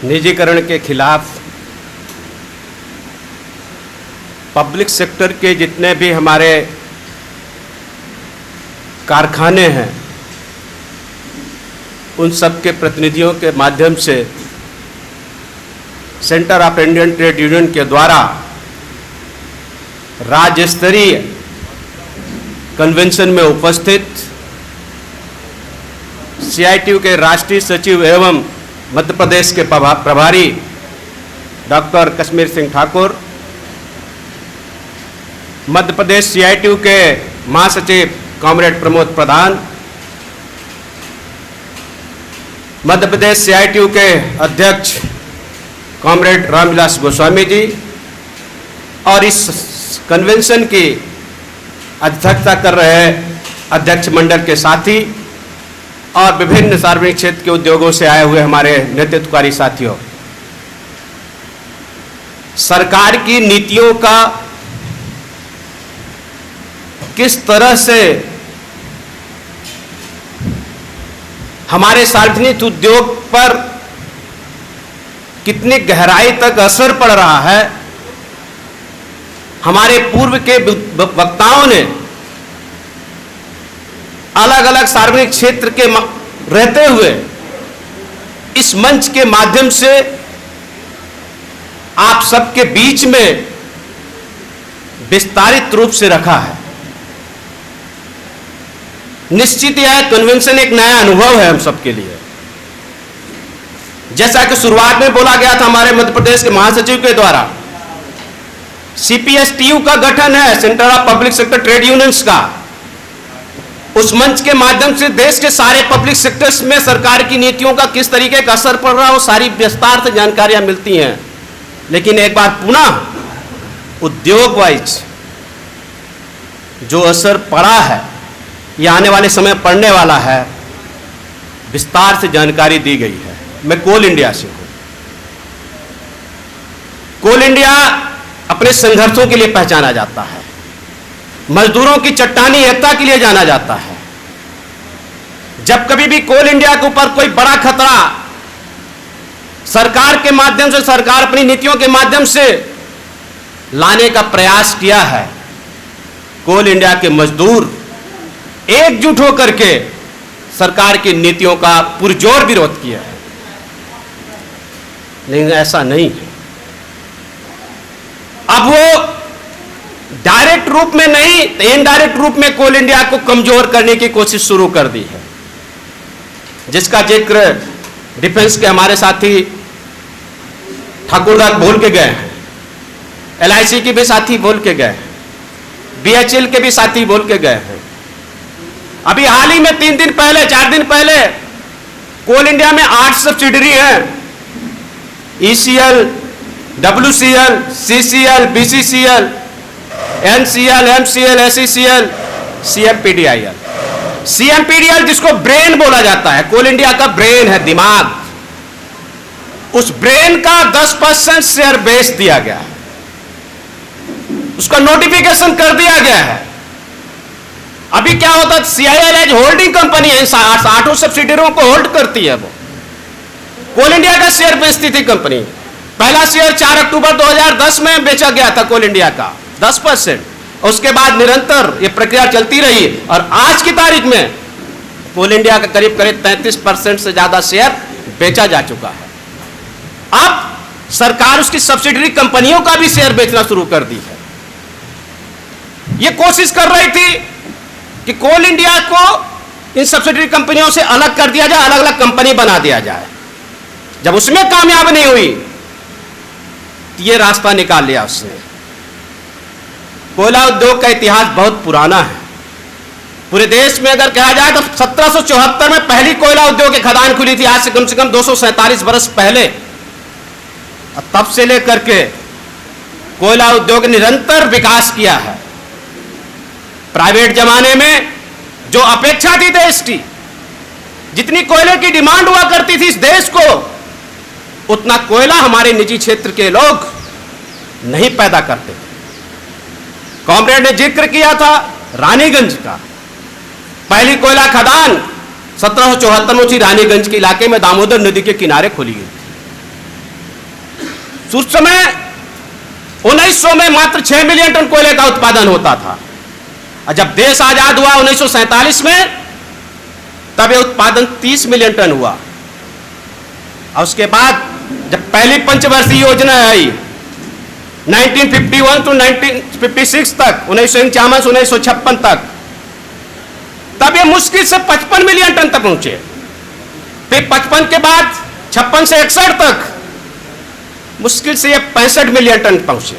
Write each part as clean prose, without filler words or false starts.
निजीकरण के खिलाफ पब्लिक सेक्टर के जितने भी हमारे कारखाने हैं उन सब के प्रतिनिधियों के माध्यम से centre of Indian trade union के द्वारा राज्य स्तरीय कन्वेंशन में उपस्थित सीआईटीयू के राष्ट्रीय सचिव एवं मध्य प्रदेश के प्रभारी डॉक्टर कश्मीर सिंह ठाकुर, मध्य प्रदेश सीआईटीयू के महासचिव कॉमरेड प्रमोद प्रधान, मध्य प्रदेश सीआईटीयू के अध्यक्ष कॉमरेड रामविलास गोस्वामी जी और इस कन्वेंशन की अध्यक्षता कर रहे अध्यक्ष मंडल के साथी और विभिन्न सार्वजनिक क्षेत्र के उद्योगों से आए हुए हमारे नेतृत्वकारी साथियों, सरकार की नीतियों का किस तरह से हमारे सार्वजनिक उद्योग पर कितनी गहराई तक असर पड़ रहा है, हमारे पूर्व के वक्ताओं ने अलग अलग सार्वजनिक क्षेत्र के रहते हुए इस मंच के माध्यम से आप सबके बीच में विस्तारित रूप से रखा है। निश्चित यह कन्वेंशन एक नया अनुभव है हम सबके लिए। जैसा कि शुरुआत में बोला गया था हमारे मध्य प्रदेश के महासचिव के द्वारा, सीपीएसटीयू का गठन है, centre of public sector trade unions का। उस मंच के माध्यम से देश के सारे पब्लिक सेक्टर्स में सरकार की नीतियों का किस तरीके का असर पड़ रहा है वो सारी विस्तार से जानकारियां मिलती हैं। लेकिन एक बार पुनः उद्योग वाइज जो असर पड़ा है या आने वाले समय पड़ने वाला है, विस्तार से जानकारी दी गई है। मैं कोल इंडिया से हूं। कोल इंडिया अपने संघर्षों के लिए पहचाना जाता है, मजदूरों की चट्टानी एकता के लिए जाना जाता है। जब कभी भी कोल इंडिया के ऊपर कोई बड़ा खतरा सरकार के माध्यम से, सरकार अपनी नीतियों के माध्यम से लाने का प्रयास किया है, कोल इंडिया के मजदूर एकजुट होकर के सरकार की नीतियों का पुरजोर विरोध किया है। लेकिन ऐसा नहीं है। अब वो डायरेक्ट रूप में नहीं, इनडायरेक्ट रूप में कोल इंडिया को कमजोर करने की कोशिश शुरू कर दी है, जिसका जिक्र डिफेंस के हमारे साथी ठाकुरदास बोल के गए हैं, एलआईसी के भी साथी बोल के गए हैं, बीएचईएल के भी साथी बोल के गए हैं। अभी हाल ही में 3 दिन पहले, 4 दिन पहले कोल इंडिया में 8 सब्सिडरी हैं, ECL, WCL, CCL, BCCL, NCL, MCL, SECL, CMPDIL. CMPDIL जिसको ब्रेन बोला जाता है, कोल इंडिया का ब्रेन है, दिमाग, उस ब्रेन का 10% शेयर बेच दिया गया है, उसका नोटिफिकेशन कर दिया गया है। अभी क्या होता है, सीआईएल एज होल्डिंग कंपनी है, 8 सब्सिडरियों को होल्ड करती है। वो कोल इंडिया का शेयर बेचती थी कंपनी। पहला शेयर 4 अक्टूबर 2010 में बेचा गया था कोल इंडिया का 10%। उसके बाद निरंतर ये प्रक्रिया चलती रही और आज की तारीख में कोल इंडिया का करीब 33% से ज्यादा शेयर बेचा जा चुका है। अब सरकार उसकी सब्सिडरी कंपनियों का भी शेयर बेचना शुरू कर दी है। ये कोशिश कर रही थी कि कोल इंडिया को इन सब्सिडरी कंपनियों से अलग कर दिया जाए, अलग अलग कंपनी बना दिया जाए। जब उसमें कामयाब नहीं हुई तो ये रास्ता निकाल लिया उसने। कोयला उद्योग का इतिहास बहुत पुराना है। पूरे देश में अगर कहा जाए तो 1774 में पहली कोयला उद्योग की खदान खुली थी, आज से कम 247 वर्ष पहले। तब से लेकर के कोयला उद्योग निरंतर विकास किया है। प्राइवेट जमाने में जो अपेक्षा थी देश की, जितनी कोयले की डिमांड हुआ करती थी इस देश को, उतना कोयला हमारे निजी क्षेत्र के लोग नहीं पैदा करते थे। कॉमरेड ने जिक्र किया था रानीगंज का, पहली कोयला खदान 1774 में रानीगंज के इलाके में दामोदर नदी के किनारे खुली गई थी। उस समय 1900 में मात्र 6 मिलियन टन कोयले का उत्पादन होता था, और जब देश आजाद हुआ 1947 में, तब यह उत्पादन 30 मिलियन टन हुआ। और उसके बाद जब पहली पंचवर्षीय योजना आई 1951 to 1956 तक, 1956 तक, तब ये मुश्किल से 55 मिलियन टन तक पहुंचे। फिर 55 के बाद 56 से 61 तक मुश्किल से ये 65 मिलियन टन पहुंचे।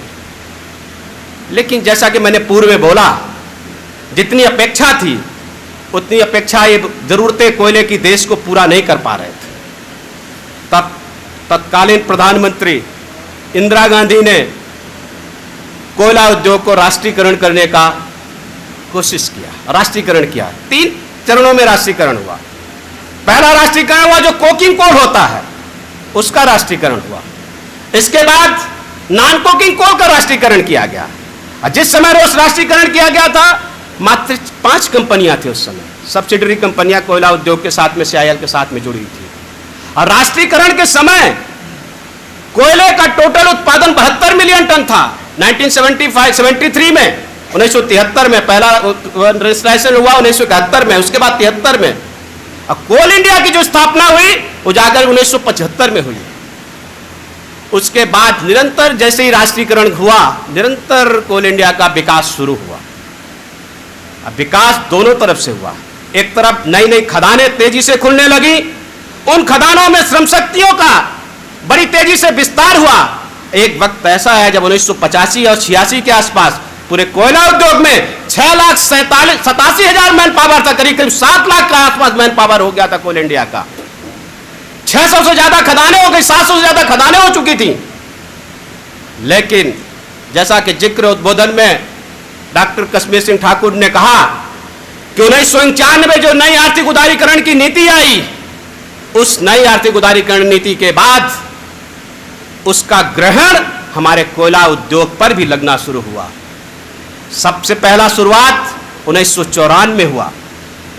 लेकिन जैसा कि मैंने पूर्व में बोला, जितनी अपेक्षा थी उतनी अपेक्षा ये जरूरतें कोयले की देश को पूरा नहीं कर पा रहे थे। तब तत्कालीन प्रधानमंत्री इंदिरा गांधी ने कोयला उद्योग को राष्ट्रीयकरण करने का कोशिश किया, राष्ट्रीयकरण किया। 3 चरणों में राष्ट्रीयकरण हुआ। पहला राष्ट्रीयकरण हुआ जो कोकिंग कोल होता है, उसका राष्ट्रीयकरण हुआ। इसके बाद नॉन कोकिंग कोल का राष्ट्रीयकरण किया गया। और जिस समय रोज राष्ट्रीयकरण किया गया था, मात्र 5 कंपनियां थी उस समय, सब्सिडरी कंपनियां कोयला उद्योग के साथ में, CIL के साथ में जुड़ी थी। और राष्ट्रीयकरण के समय कोयले का टोटल उत्पादन 72 मिलियन टन था। 1973 में, 1973 में पहला रजिस्ट्रेशन हुआ, 1971 में, उसके बाद 73 में। और कोल इंडिया की जो स्थापना हुई वो जाकर 1975 में हुई। उसके बाद निरंतर जैसे ही राष्ट्रीयकरण हुआ, निरंतर कोल इंडिया का विकास शुरू हुआ। अब विकास दोनों तरफ से हुआ। एक तरफ नई नई खदानें तेजी से खुलने लगी, उन खदानों में श्रम शक्तियों का बड़ी तेजी से विस्तार हुआ। एक वक्त ऐसा है जब 1985 और 86 के आसपास पूरे कोयला उद्योग में 6,87,000 मैन पावर था, करीब करीब 7 लाख के आसपास मैन पावर हो गया था कोल इंडिया का। 600 से ज्यादा खदानें हो गई, 700 से ज्यादा खदानें हो चुकी थी। लेकिन जैसा कि जिक्र उद्बोधन में डॉक्टर कश्मीर सिंह ठाकुर ने कहा कि 1991 में जो नई आर्थिक उदारीकरण की नीति आई, उस नई आर्थिक उदारीकरण नीति के बाद उसका ग्रहण हमारे कोयला उद्योग पर भी लगना शुरू हुआ। सबसे पहला शुरुआत 1954 में हुआ।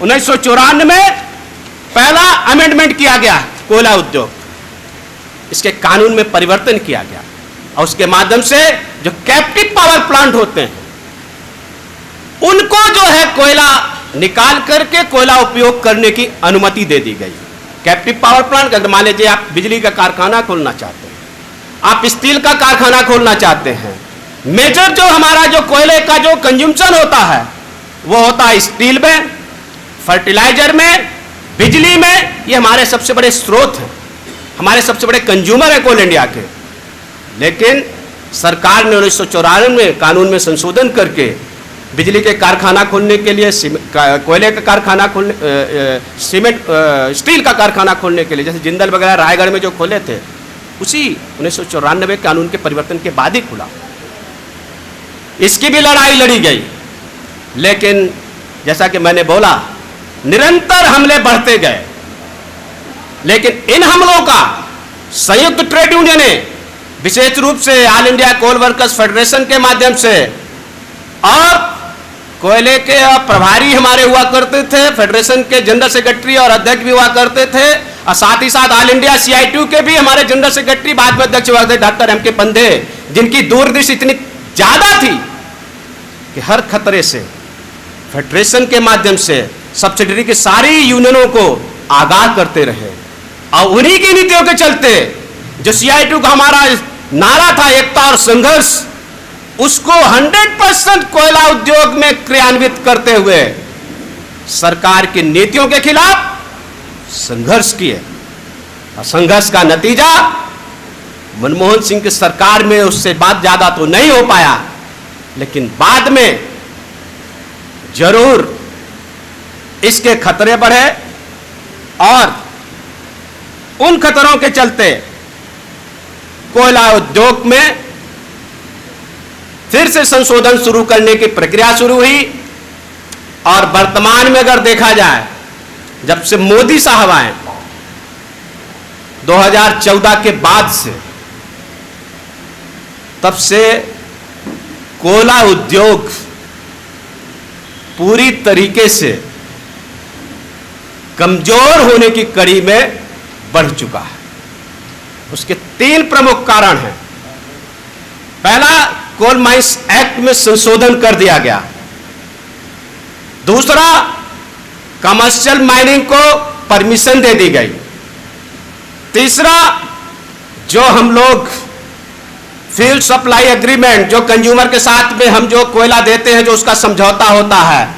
1954 में पहला अमेंडमेंट किया गया कोयला उद्योग, इसके कानून में परिवर्तन किया गया, और उसके माध्यम से जो कैप्टिव पावर प्लांट होते हैं उनको जो है कोयला निकाल करके कोयला उपयोग करने की अनुमति दे दी गई। कैप्टिव पावर प्लांट, अगर मान लीजिए आप बिजली का कारखाना खोलना चाहते हैं, आप स्टील का कारखाना खोलना चाहते हैं, मेजर जो हमारा जो कोयले का जो कंज्यूमशन होता है वो होता है स्टील में, फर्टिलाइजर में, बिजली में। ये हमारे सबसे बड़े स्रोत हैं, हमारे सबसे बड़े कंज्यूमर है कोल इंडिया के। लेकिन सरकार ने 1994 में कानून में संशोधन करके बिजली के कारखाना खोलने के लिए, कोयले का कारखाना खोलने, सीमेंट स्टील का कारखाना खोलने के लिए, जैसे जिंदल वगैरह रायगढ़ में जो खोले थे, उसी 1994 कानून के परिवर्तन के बाद ही खुला। इसकी भी लड़ाई लड़ी गई। लेकिन जैसा कि मैंने बोला, निरंतर हमले बढ़ते गए। लेकिन इन हमलों का संयुक्त ट्रेड यूनियनें, विशेष रूप से ऑल इंडिया कोल वर्कर्स फेडरेशन के माध्यम से, और कोयले के प्रभारी हमारे हुआ करते थे, फेडरेशन के जनरल सेक्रेटरी और अध्यक्ष भी हुआ करते थे, और साथ ही साथ ऑल इंडिया CITU के भी हमारे जनरल सेक्रेटरी, बाद में अध्यक्ष हुआ थे डॉक्टर M.K. पंधे, जिनकी दूरदृष्टि इतनी ज्यादा थी कि हर खतरे से फेडरेशन के माध्यम से सब्सिडरी की सारी यूनियनों को आगाह करते रहे। और उन्हीं की नीतियों के चलते जो CITU का हमारा नारा था, एकता और संघर्ष, उसको 100% कोयला उद्योग में क्रियान्वित करते हुए सरकार की नीतियों के खिलाफ संघर्ष किए। और संघर्ष का नतीजा मनमोहन सिंह की सरकार में उससे बात ज्यादा तो नहीं हो पाया, लेकिन बाद में जरूर इसके खतरे बढ़े, और उन खतरों के चलते कोयला उद्योग में फिर से संशोधन शुरू करने की प्रक्रिया शुरू हुई। और वर्तमान में अगर देखा जाए, जब से मोदी साहब आए 2014 के बाद से, तब से कोयला उद्योग पूरी तरीके से कमजोर होने की कड़ी में बढ़ चुका है। उसके 3 प्रमुख कारण हैं। पहला, कोल माइंस एक्ट में संशोधन कर दिया गया। दूसरा, कमर्शियल माइनिंग को परमिशन दे दी गई। तीसरा, जो हम लोग फ्यूल सप्लाई एग्रीमेंट, जो कंज्यूमर के साथ में हम जो कोयला देते हैं, जो उसका समझौता होता है,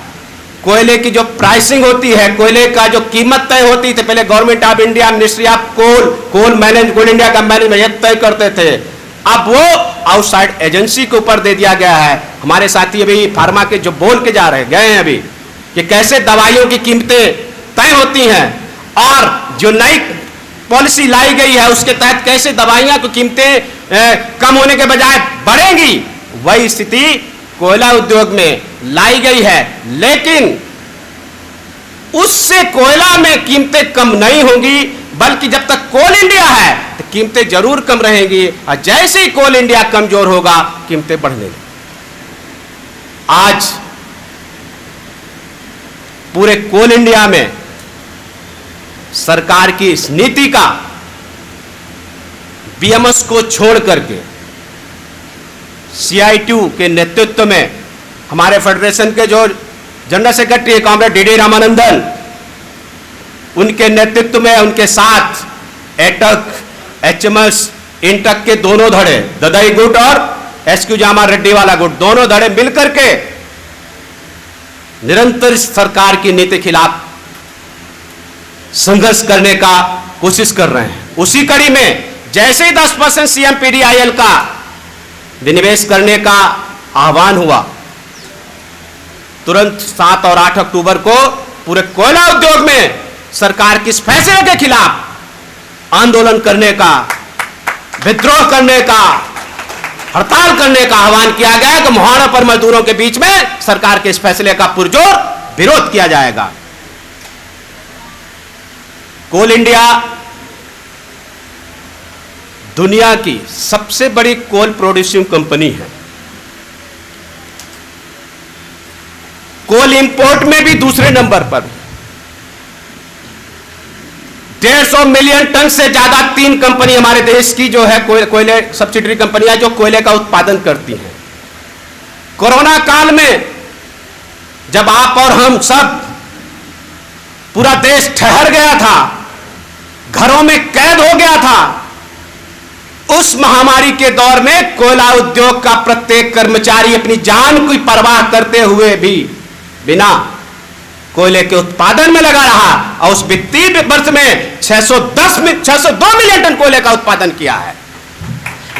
कोयले की जो प्राइसिंग होती है, कोयले का जो कीमत तय होती थी, पहले government of India, ministry of coal India का मैनेजमेंट तय करते थे। अब वो आउटसाइड एजेंसी के ऊपर दे दिया गया है। हमारे साथी अभी फार्मा के जो बोल के जा रहे गए हैं अभी कि कैसे दवाइयों की कीमतें तय होती हैं, और जो नई पॉलिसी लाई गई है उसके तहत कैसे दवाइयां की कीमतें कम होने के बजाय बढ़ेंगी, वही स्थिति कोयला उद्योग में लाई गई है। लेकिन उससे कोयला में कीमतें कम नहीं होंगी, बल्कि जब तक कोल इंडिया है तो कीमतें जरूर कम रहेंगी, और जैसे ही कोल इंडिया कमजोर होगा कीमतें बढ़ने लगेंगी। आज पूरे कोल इंडिया में सरकार की इस नीति का बीएमएस को छोड़ करके CITU के नेतृत्व में हमारे फेडरेशन के जो general secretary comrade DD Ramanandan, उनके नेतृत्व में उनके साथ एटक, HMS, इंटक के दोनों धड़े, ददाई गुट और SQ जामा रेड्डी वाला गुट, दोनों धड़े मिलकर के निरंतर सरकार की नीति के खिलाफ संघर्ष करने का कोशिश कर रहे हैं। उसी कड़ी में जैसे ही 10% CMPDIL का विनिवेश करने का आह्वान हुआ, तुरंत 7 और 8 अक्टूबर को पूरे कोयला उद्योग में सरकार के इस फैसले के खिलाफ आंदोलन करने का, विद्रोह करने का, हड़ताल करने का आह्वान किया गया कि मुहाना पर मजदूरों के बीच में सरकार के इस फैसले का पुरजोर विरोध किया जाएगा। कोल इंडिया दुनिया की सबसे बड़ी कोल प्रोड्यूसिंग कंपनी है। कोल इंपोर्ट में भी दूसरे नंबर पर, 150 मिलियन टन से ज्यादा 3 कंपनी हमारे देश की जो है कोयले सब्सिडरी कंपनियां जो कोयले का उत्पादन करती हैं। कोरोना काल में जब आप और हम सब, पूरा देश ठहर गया था, घरों में कैद हो गया था, उस महामारी के दौर में कोयला उद्योग का प्रत्येक कर्मचारी अपनी जान की परवाह करते हुए भी बिना कोयले के उत्पादन में लगा रहा, और उस वित्तीय वर्ष में 602 मिलियन टन कोयले का उत्पादन किया है।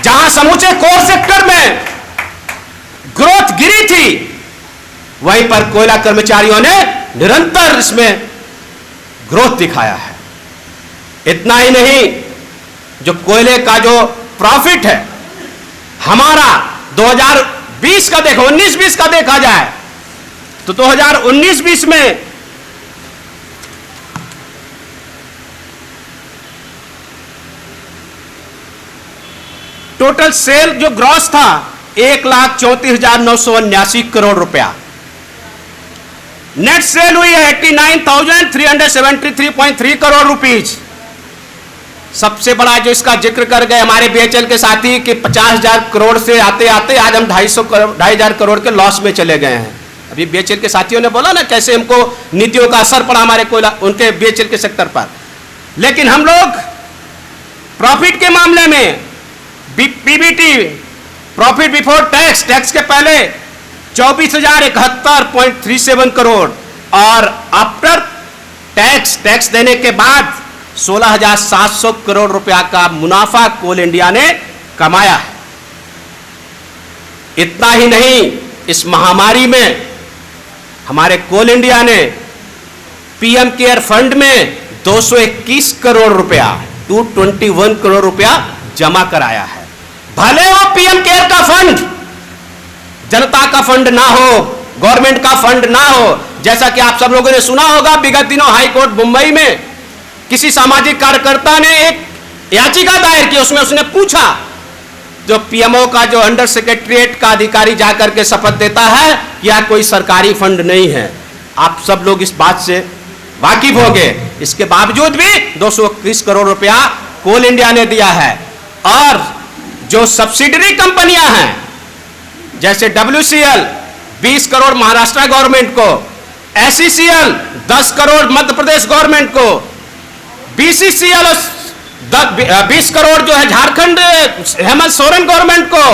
जहां समूचे कोर सेक्टर में ग्रोथ गिरी थी, वहीं पर कोयला कर्मचारियों ने निरंतर इसमें ग्रोथ दिखाया है। इतना ही नहीं, जो कोयले का जो प्रॉफिट है हमारा 2020 का देखो, 19-20 का देखा जाए तो 2019-20 में टोटल सेल जो ग्रॉस था 1,34,979 करोड़ रुपया। नेट सेल हुई है 89,373.3 करोड़ रुपीज। सबसे बड़ा जो इसका जिक्र कर गए हमारे BHEL के साथी कि 50,000 करोड़ से आते आते आज हम 2,500 करोड़ के लॉस में चले गए हैं। अभी BHEL के साथियों ने बोला ना कैसे हमको नीतियों का असर पड़ा हमारे कोयला उनके BHEL के सेक्टर पर। लेकिन हम लोग प्रॉफिट के मामले में PBT, profit before tax, tax के पहले 24,071.37 करोड़, और आफ्टर टैक्स देने के बाद 16,700 करोड़ रुपया का मुनाफा कोल इंडिया ने कमाया है। इतना ही नहीं, इस महामारी में हमारे कोल इंडिया ने PM केयर फंड में 221 करोड़ रुपया, 221 करोड़ रुपया जमा कराया है। भले वो PM केयर का फंड जनता का फंड ना हो, गवर्नमेंट का फंड ना हो, जैसा कि आप सब लोगों ने सुना होगा विगत दिनों हाई कोर्ट मुंबई में किसी सामाजिक कार्यकर्ता ने एक याचिका दायर की, उसमें उसने पूछा जो PMO का जो अंडर सेक्रेटरीट का अधिकारी जाकर के शपथ देता है यह कोई सरकारी फंड नहीं है। आप सब लोग इस बात से वाकिफ होंगे। इसके बावजूद भी 221 करोड़ रुपया कोल इंडिया ने दिया है। और जो सब्सिडरी कंपनियां हैं, जैसे WCL 20 करोड़ महाराष्ट्र गवर्नमेंट को, SECL 10 करोड़ मध्य प्रदेश गवर्नमेंट को, BCCL 20 करोड़ जो है झारखंड हेमंत सोरेन गवर्नमेंट को,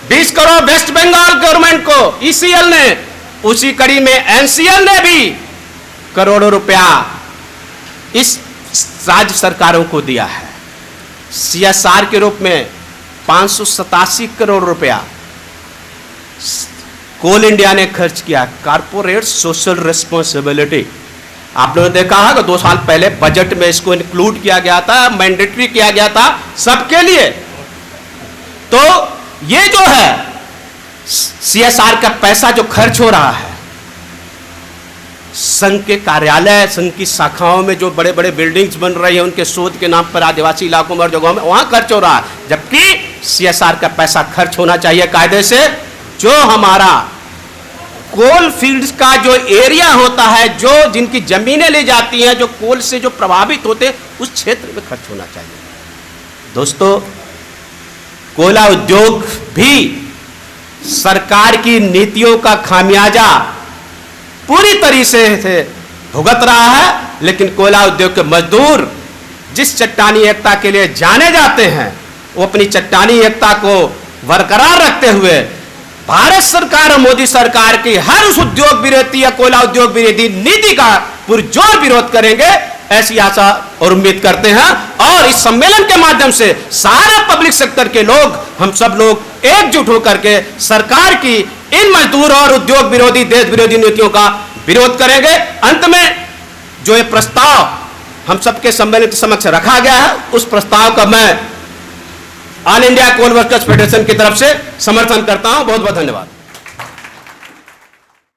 20 करोड़ वेस्ट बंगाल गवर्नमेंट को ECL ने, उसी कड़ी में NCL ने भी करोड़ों रुपया इस राज्य सरकारों को दिया है। CSR के रूप में 587 करोड़ रुपया कोल इंडिया ने खर्च किया। कारपोरेट सोशल रिस्पॉन्सिबिलिटी, आप लोगों ने देखा होगा 2 साल पहले बजट में इसको इंक्लूड किया गया था, मैंडेटरी किया गया था सबके लिए। तो ये जो है CSR का पैसा जो खर्च हो रहा है, संघ के कार्यालय, संघ की शाखाओं में जो बड़े बड़े बिल्डिंग्स बन रही है उनके शोध के नाम पर आदिवासी इलाकों में और जगहों में, वहां खर्च हो रहा है। जबकि CSR का पैसा खर्च होना चाहिए कायदे से। जो हमारा कोल फील्ड्स का जो एरिया होता है, जो जिनकी जमीनें ली जाती हैं, जो कोल से जो प्रभावित होते हैं, उस क्षेत्र में खर्च होना चाहिए। दोस्तों, कोयला उद्योग भी सरकार की नीतियों का खामियाजा पूरी तरीके से भुगत रहा है, लेकिन कोयला उद्योग के मजदूर जिस चट्टानी एकता के लिए जाने जाते हैं, वो अपनी चट्टानी एकता को बरकरार रखते हुए भारत सरकार और मोदी सरकार की हर उस उद्योग विरोधी या कोयला उद्योग विरोधी नीति का पुरजोर विरोध करेंगे, ऐसी आशा और उम्मीद करते हैं। और इस सम्मेलन के माध्यम से सारे पब्लिक सेक्टर के लोग, हम सब लोग एकजुट होकर के सरकार की इन मजदूर और उद्योग विरोधी, देश विरोधी नीतियों का विरोध करेंगे। अंत में जो ये प्रस्ताव हम सबके सम्मेलन के समक्ष रखा गया है, उस प्रस्ताव का मैं ऑल इंडिया कोल वर्कर्स फेडरेशन की तरफ से समर्थन करता हूं। बहुत बहुत धन्यवाद।